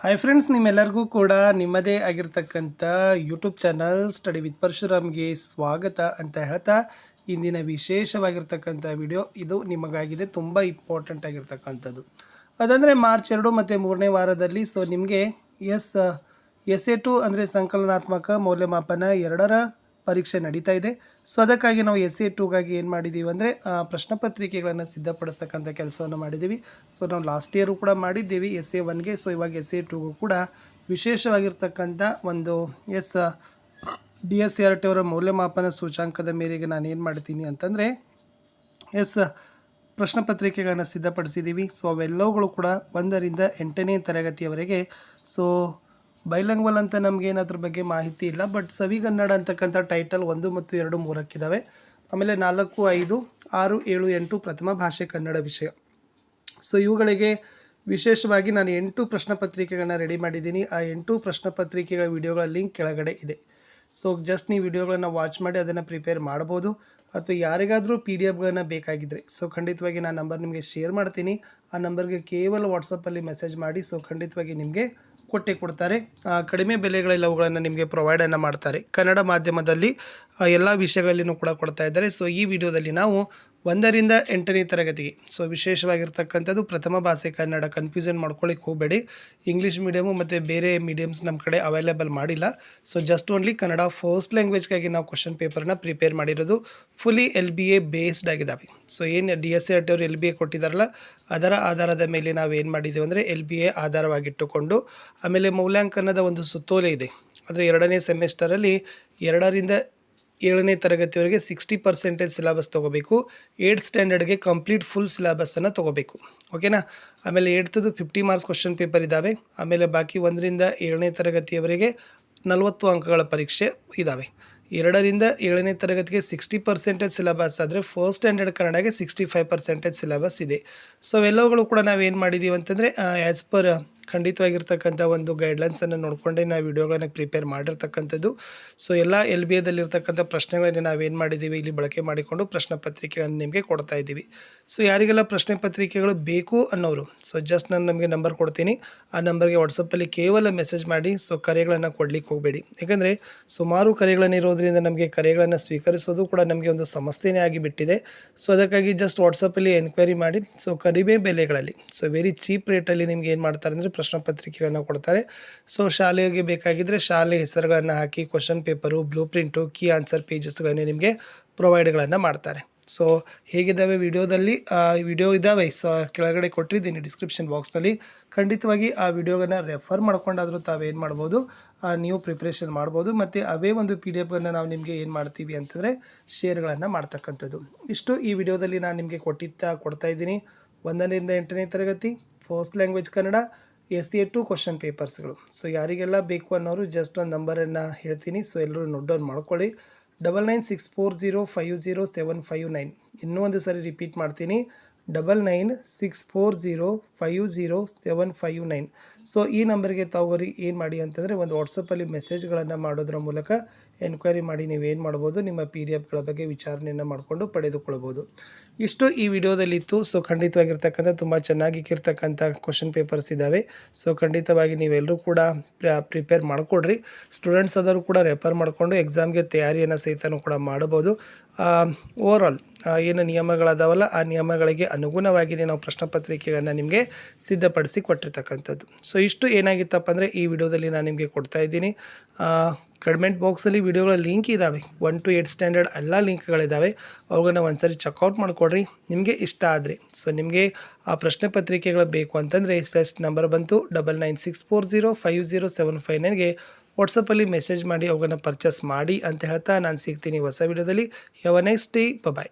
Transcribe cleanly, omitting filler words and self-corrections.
Hi friends, ನಿಮ್ಮೆಲ್ಲರಿಗೂ ಕೂಡ ನಿಮ್ಮದೇ ಆಗಿರ್ತಕ್ಕಂಥ ಯೂಟ್ಯೂಬ್ ಚಾನಲ್ ಸ್ಟಡಿ ವಿತ್ ಪರಶುರಾಮ್ಗೆ ಸ್ವಾಗತ ಅಂತ ಹೇಳ್ತಾ, ಇಂದಿನ ವಿಶೇಷವಾಗಿರ್ತಕ್ಕಂಥ ವಿಡಿಯೋ ಇದು ನಿಮಗಾಗಿದೆ. ತುಂಬ ಇಂಪಾರ್ಟೆಂಟ್ ಆಗಿರ್ತಕ್ಕಂಥದ್ದು ಅದಂದರೆ ಮಾರ್ಚ್ 2 ಮತ್ತು 3ನೇ ವಾರದಲ್ಲಿ ನಿಮಗೆ ಎಸ್ ಎ 2 ಅಂದರೆ ಸಂಕಲನಾತ್ಮಕ ಮೌಲ್ಯಮಾಪನ 2ರ ಪರೀಕ್ಷೆ ನಡೀತಾ ಇದೆ. ಅದಕ್ಕಾಗಿ ನಾವು SA2ಗಾಗಿ ಏನು ಮಾಡಿದ್ದೀವಿ ಅಂದರೆ ಪ್ರಶ್ನೆ ಪತ್ರಿಕೆಗಳನ್ನು ಸಿದ್ಧಪಡಿಸ್ತಕ್ಕಂಥ ಕೆಲಸವನ್ನು ಮಾಡಿದ್ದೀವಿ. ನಾವು ಲಾಸ್ಟ್ ಇಯರು ಕೂಡ ಮಾಡಿದ್ದೀವಿ SA1ಗೆ. ಇವಾಗ SA2ಗೂ ಕೂಡ ವಿಶೇಷವಾಗಿರ್ತಕ್ಕಂಥ ಒಂದು DSCRT ಅವರ ಮೌಲ್ಯಮಾಪನ ಸೂಚಾಂಕದ ಮೇರೆಗೆ ನಾನು ಏನು ಮಾಡ್ತೀನಿ ಅಂತಂದರೆ ಪ್ರಶ್ನೆ ಪತ್ರಿಕೆಗಳನ್ನು ಸಿದ್ಧಪಡಿಸಿದ್ದೀವಿ. ಅವೆಲ್ಲವುಗಳು ಕೂಡ 1ರಿಂದ 8ನೇ ತರಗತಿಯವರೆಗೆ. ಬೈಲಂಗ್ವಲ್ ಅಂತ ನಮಗೇನು ಅದ್ರ ಬಗ್ಗೆ ಮಾಹಿತಿ ಇಲ್ಲ, ಬಟ್ ಸವಿಗನ್ನಡ ಅಂತಕ್ಕಂಥ ಟೈಟಲ್ 1 ಮತ್ತು 2 3ಕ್ಕಿದ್ದಾವೆ. ಆಮೇಲೆ 4, 5, 6, 7, 8 ಪ್ರಥಮ ಭಾಷೆ ಕನ್ನಡ ವಿಷಯ. ಇವುಗಳಿಗೆ ವಿಶೇಷವಾಗಿ ನಾನು 8 ಪ್ರಶ್ನೆ ಪತ್ರಿಕೆಗಳನ್ನ ರೆಡಿ ಮಾಡಿದ್ದೀನಿ. ಆ 8 ಪ್ರಶ್ನೆ ಪತ್ರಿಕೆಗಳ ವಿಡಿಯೋಗಳ ಲಿಂಕ್ ಕೆಳಗಡೆ ಇದೆ. ಜಸ್ಟ್ ನೀವು ವಿಡಿಯೋಗಳನ್ನು ವಾಚ್ ಮಾಡಿ ಅದನ್ನು ಪ್ರಿಪೇರ್ ಮಾಡ್ಬೋದು. ಅಥವಾ ಯಾರಿಗಾದರೂ PDF ಬೇಕಾಗಿದ್ದರೆ ಖಂಡಿತವಾಗಿ ನಾನು ನಂಬರ್ ನಿಮಗೆ ಶೇರ್ ಮಾಡ್ತೀನಿ. ಆ ನಂಬರ್ಗೆ ಕೇವಲ ವಾಟ್ಸಪ್ಪಲ್ಲಿ ಮೆಸೇಜ್ ಮಾಡಿ. ಖಂಡಿತವಾಗಿ ನಿಮಗೆ ಕೊಟ್ಟೆ ಕೊಡ್ತಾರೆ. ಕಡಿಮೆ ಬೆಲೆಗಳಲ್ಲಿ ಅವುಗಳನ್ನು ನಿಮಗೆ ಪ್ರೊವೈಡನ್ನು ಮಾಡ್ತಾರೆ. ಕನ್ನಡ ಮಾಧ್ಯಮದಲ್ಲಿ ಎಲ್ಲ ವಿಷಯಗಳಲ್ಲಿನೂ ಕೂಡ ಕೊಡ್ತಾ ಇದ್ದಾರೆ. ಈ ವಿಡಿಯೋದಲ್ಲಿ ನಾವು 1ರಿಂದ 8ನೇ ತರಗತಿಗೆ ವಿಶೇಷವಾಗಿರ್ತಕ್ಕಂಥದ್ದು ಪ್ರಥಮ ಭಾಷೆ ಕನ್ನಡ. ಕನ್ಫ್ಯೂಷನ್ ಮಾಡ್ಕೊಳ್ಳಿಕ್ಕೆ ಹೋಗಬೇಡಿ. ಇಂಗ್ಲೀಷ್ ಮೀಡಿಯಮು ಮತ್ತು ಬೇರೆ ಮೀಡಿಯಮ್ಸ್ ನಮ್ಮ ಕಡೆ ಅವೈಲೇಬಲ್ ಮಾಡಿಲ್ಲ. ಜಸ್ಟ್ ಓನ್ಲಿ ಕನ್ನಡ ಫಸ್ಟ್ ಲ್ಯಾಂಗ್ವೇಜ್ಗಾಗಿ ನಾವು ಕ್ವಶನ್ ಪೇಪರ್ನ ಪ್ರಿಪೇರ್ ಮಾಡಿರೋದು. ಫುಲ್ಲಿ LBA ಬೇಸ್ಡ್ ಆಗಿದ್ದಾವೆ. ಏನು DSCRT ಅವರು LBA ಕೊಟ್ಟಿದ್ದಾರಲ್ಲ, ಅದರ ಆಧಾರದ ಮೇಲೆ ನಾವು ಏನು ಮಾಡಿದ್ದೀವಿ ಅಂದರೆ LBA ಆಧಾರವಾಗಿಟ್ಟುಕೊಂಡು, ಆಮೇಲೆ ಮೌಲ್ಯಾಂಕನದ ಒಂದು ಸುತ್ತೋಲೆ ಇದೆ. ಅಂದರೆ 2ನೇ ಸೆಮಿಸ್ಟರಲ್ಲಿ 2ರಿಂದ 7ನೇ ತರಗತಿವರೆಗೆ 60% ಸಿಲೆಬಸ್ ತೊಗೋಬೇಕು. 8th ಸ್ಟ್ಯಾಂಡರ್ಡ್ಗೆ ಕಂಪ್ಲೀಟ್ ಫುಲ್ ಸಿಲೆಬಸ್ಸನ್ನು ತೊಗೋಬೇಕು. ಓಕೆನಾ. ಆಮೇಲೆ 8th 50 ಮಾರ್ಕ್ಸ್ ಕ್ವಶನ್ ಪೇಪರ್ ಇದ್ದಾವೆ. ಆಮೇಲೆ ಬಾಕಿ 1ರಿಂದ 7ನೇ ತರಗತಿಯವರೆಗೆ 40 ಅಂಕಗಳ ಪರೀಕ್ಷೆ ಇದ್ದಾವೆ. 2ರಿಂದ 7ನೇ ತರಗತಿಗೆ 60% ಸಿಲೆಬಸ್ ಆದರೆ ಫಸ್ಟ್ ಸ್ಟ್ಯಾಂಡರ್ಡ್ ಕನ್ನಡಗೆ 65% ಸಿಲೆಬಸ್ ಇದೆ. ಅವೆಲ್ಲವುಗಳು ಕೂಡ ನಾವೇನು ಮಾಡಿದ್ದೀವಿ ಅಂತಂದರೆ ಆ್ಯಸ್ ಪರ್ ಖಂಡಿತವಾಗಿರ್ತಕ್ಕಂಥ ಒಂದು ಗೈಡ್ಲೈನ್ಸನ್ನು ನೋಡಿಕೊಂಡೇ ನಾವು ವಿಡಿಯೋಗಳನ್ನು ಪ್ರಿಪೇರ್ ಮಾಡಿರ್ತಕ್ಕಂಥದ್ದು. ಎಲ್ಲ LBAದಲ್ಲಿರ್ತಕ್ಕಂಥ ಪ್ರಶ್ನೆಗಳನ್ನು ನಾವೇನು ಮಾಡಿದ್ದೀವಿ ಇಲ್ಲಿ ಬಳಕೆ ಮಾಡಿಕೊಂಡು ಪ್ರಶ್ನೆ ಪತ್ರಿಕೆಗಳನ್ನು ನಿಮಗೆ ಕೊಡ್ತಾ ಇದ್ದೀವಿ. ಯಾರಿಗೆಲ್ಲ ಪ್ರಶ್ನೆ ಪತ್ರಿಕೆಗಳು ಬೇಕು ಅನ್ನೋರು ಜಸ್ಟ್ ನಾನು ನಮಗೆ ನಂಬರ್ ಕೊಡ್ತೀನಿ. ಆ ನಂಬರ್ಗೆ ವಾಟ್ಸಪ್ಪಲ್ಲಿ ಕೇವಲ ಮೆಸೇಜ್ ಮಾಡಿ. ಕರೆಗಳನ್ನು ಕೊಡಲಿಕ್ಕೆ ಹೋಗಬೇಡಿ. ಯಾಕಂದರೆ ಸುಮಾರು ಕರೆಗಳನ್ನಿರೋದ್ರಿಂದ ನಮಗೆ ಕರೆಗಳನ್ನು ಸ್ವೀಕರಿಸೋದು ಕೂಡ ನಮಗೆ ಒಂದು ಸಮಸ್ಯೆನೇ ಆಗಿಬಿಟ್ಟಿದೆ. ಅದಕ್ಕಾಗಿ ಜಸ್ಟ್ ವಾಟ್ಸಪ್ಪಲ್ಲಿ ಎನ್ಕ್ವೈರಿ ಮಾಡಿ. ಕಡಿಮೆ ಬೆಲೆಗಳಲ್ಲಿ ವೆರಿ ಚೀಪ್ ರೇಟಲ್ಲಿ ನಿಮ್ಗೆ ಏನು ಮಾಡ್ತಾರೆ ಅಂದರೆ ಪ್ರಶ್ನೆ ಪತ್ರಿಕೆಗಳನ್ನು ಕೊಡ್ತಾರೆ. ಶಾಲೆಗೆ ಬೇಕಾಗಿದ್ದರೆ ಶಾಲೆ ಹೆಸರುಗಳನ್ನು ಹಾಕಿ question paper, blue print, key answer ಪೇಜಸ್ಗಳನ್ನೇ ನಿಮಗೆ ಪ್ರೊವೈಡ್ಗಳನ್ನು ಮಾಡ್ತಾರೆ. ಹೇಗಿದ್ದಾವೆ ವಿಡಿಯೋದಲ್ಲಿ ವಿಡಿಯೋ ಇದ್ದಾವೆ. ಕೆಳಗಡೆ ಕೊಟ್ಟಿದ್ದೀನಿ ಡಿಸ್ಕ್ರಿಪ್ಷನ್ ಬಾಕ್ಸ್ನಲ್ಲಿ. ಖಂಡಿತವಾಗಿ ಆ ವಿಡಿಯೋಗಳನ್ನು ರೆಫರ್ ಮಾಡ್ಕೊಂಡಾದರೂ ತಾವೇನು ಮಾಡ್ಬೋದು, ನೀವು ಪ್ರಿಪ್ರೇಷನ್ ಮಾಡ್ಬೋದು. ಮತ್ತು ಅವೇ ಒಂದು PDF ನಾವು ನಿಮಗೆ ಏನು ಮಾಡ್ತೀವಿ ಅಂತಂದರೆ ಶೇರ್ಗಳನ್ನು ಮಾಡ್ತಕ್ಕಂಥದ್ದು. ಇಷ್ಟು ಈ ವಿಡಿಯೋದಲ್ಲಿ ನಾನು ನಿಮಗೆ ಕೊಡ್ತಾ ಇದ್ದೀನಿ. 1ರಿಂದ 8ನೇ ತರಗತಿ first language Kannada SA2 question ಪೇಪರ್ಸ್ಗಳು. ಯಾರಿಗೆಲ್ಲ ಬೇಕು ಅನ್ನೋರು ಜಸ್ಟ್ ಒಂದು ನಂಬರನ್ನು ಹೇಳ್ತೀನಿ. ಎಲ್ಲರೂ ನೋಟ್ ಡೌನ್ ಮಾಡ್ಕೊಳ್ಳಿ. 9964050759. ಇನ್ನೂ ಒಂದು ಸರಿ ರಿಪೀಟ್ ಮಾಡ್ತೀನಿ, 9964050759. ಈ ನಂಬರ್ಗೆ ತಾವು ಏನು ಮಾಡಿ ಅಂತಂದರೆ ಒಂದು ವಾಟ್ಸಪ್ಪಲ್ಲಿ ಮೆಸೇಜ್ಗಳನ್ನು ಮಾಡೋದ್ರ ಮೂಲಕ ಎನ್ಕ್ವೈರಿ ಮಾಡಿ ನೀವೇನು ಮಾಡ್ಬೋದು, ನಿಮ್ಮ PDFಗಳ ಬಗ್ಗೆ ವಿಚಾರಣೆಯನ್ನು ಮಾಡಿಕೊಂಡು ಪಡೆದುಕೊಳ್ಬೋದು. ಇಷ್ಟು ಈ ವಿಡಿಯೋದಲ್ಲಿತ್ತು. ಖಂಡಿತವಾಗಿರ್ತಕ್ಕಂಥ ತುಂಬ ಚೆನ್ನಾಗಿರ್ತಕ್ಕಂಥ ಕ್ವಶನ್ ಪೇಪರ್ಸ್ ಇದ್ದಾವೆ. ಖಂಡಿತವಾಗಿ ನೀವೆಲ್ಲರೂ ಕೂಡ ಪ್ರಿಪೇರ್ ಮಾಡಿಕೊಡ್ರಿ. ಸ್ಟೂಡೆಂಟ್ಸ್ ಆದರೂ ಕೂಡ ರೆಫರ್ ಮಾಡಿಕೊಂಡು ಎಕ್ಸಾಮ್ಗೆ ತಯಾರಿಯನ್ನು ಸಹಿತನೂ ಕೂಡ ಮಾಡ್ಬೋದು. ಓವರಾಲ್ ಏನು ನಿಯಮಗಳದಾವಲ್ಲ, ಆ ನಿಯಮಗಳಿಗೆ ಅನುಗುಣವಾಗಿಯೇ ನಾವು ಪ್ರಶ್ನೆ ಪತ್ರಿಕೆಗಳನ್ನು ನಿಮಗೆ ಸಿದ್ಧಪಡಿಸಿ ಕೊಟ್ಟಿರ್ತಕ್ಕಂಥದ್ದು. ಇಷ್ಟು ಏನಾಗಿತ್ತಪ್ಪ ಅಂದರೆ ಈ ವಿಡಿಯೋದಲ್ಲಿ ನಾನು ನಿಮಗೆ ಕೊಡ್ತಾ ಇದ್ದೀನಿ. ಕಮೆಂಟ್ ಬಾಕ್ಸಲ್ಲಿ ವಿಡಿಯೋಗಳ ಲಿಂಕ್ ಇದ್ದಾವೆ. 1 to 8 ಸ್ಟ್ಯಾಂಡರ್ಡ್ ಎಲ್ಲ ಲಿಂಕ್ಗಳಿದ್ದಾವೆ. ಅವುಗಳನ್ನ ಒಂದ್ಸರಿ ಚೆಕ್ಔಟ್ ಮಾಡಿಕೊಡ್ರಿ ನಿಮಗೆ ಇಷ್ಟ ಆದರೆ. ನಿಮಗೆ ಆ ಪ್ರಶ್ನೆ ಪತ್ರಿಕೆಗಳು ಬೇಕು ಅಂತಂದರೆ ನಂಬರ್ ಬಂತು 9964050759ಗೆ ವಾಟ್ಸಪ್ಪಲ್ಲಿ ಮೆಸೇಜ್ ಮಾಡಿ ಅವುಗಳನ್ನ ಪರ್ಚೇಸ್ ಮಾಡಿ ಅಂತ ಹೇಳ್ತಾ ನಾನು ಸಿಗ್ತೀನಿ ಹೊಸ ವಿಡಿಯೋದಲ್ಲಿ. Have a nice day. Bye.